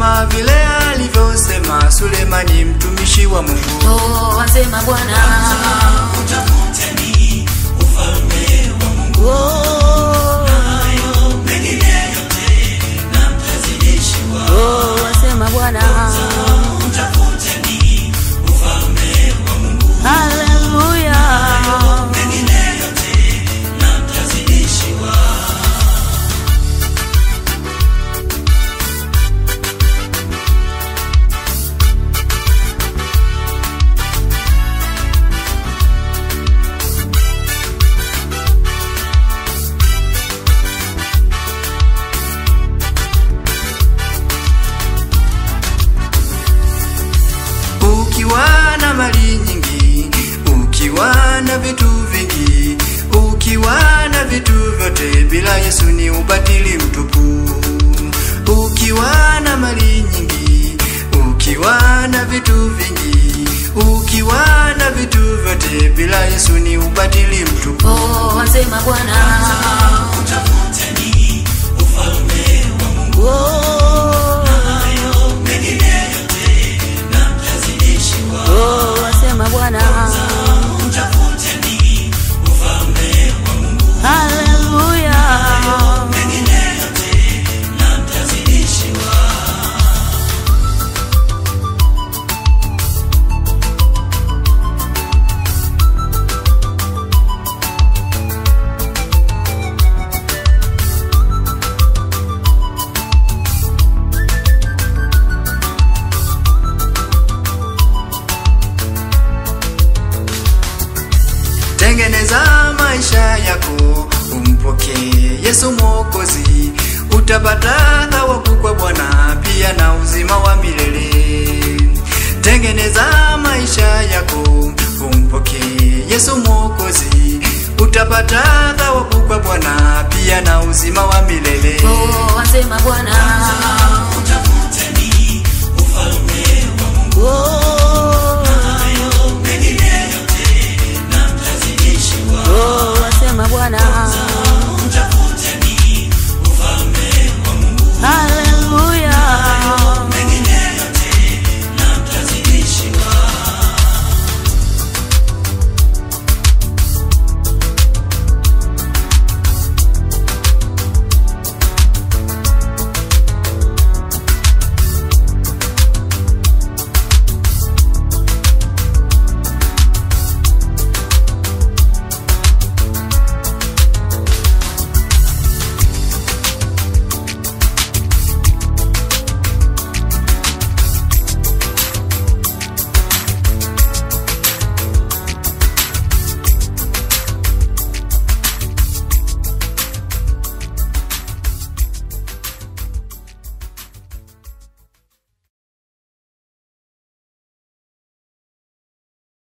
kama vile alivyosema Sulemani mtumishi wa Mungu. Oh, wasema Bwana, utafuteni ufalme wa Mungu. oh, Nayo mengine yote na mtazidishiwa. oh, wasema Bwana, Utafuteni ufalme wa Mungu. haleluya. Mengine yote na mtazidishiwa. Ukiwa na mali nyingi, ukiwa na vitu vingi, ukiwa na vitu vyote, bila Yesu ni ubatili mtupu. Ukiwa na mali nyingi, ukiwa na vitu vingi, ukiwa na vitu vyote, bila Yesu ni ubatili mtupu. Oh, wasema Bwana, Utafuteni ufalme wa Mungu. oh, Nayo mengine yote na mtazidishiwa. oh, wasema Bwana, Utafuteni ufalme wa Mungu. haleluya. Mengine yote na mtazidishiwa. Tengeneza maisha yako, umpokee Yesu Mwokozi, utapata thawabu kwa Bwana, pia na uzima wa milele. Tengeneza maisha yako, umpokee Yesu Mwokozi, utapata thawabu kwa Bwana, pia na uzima wa milele. Oh,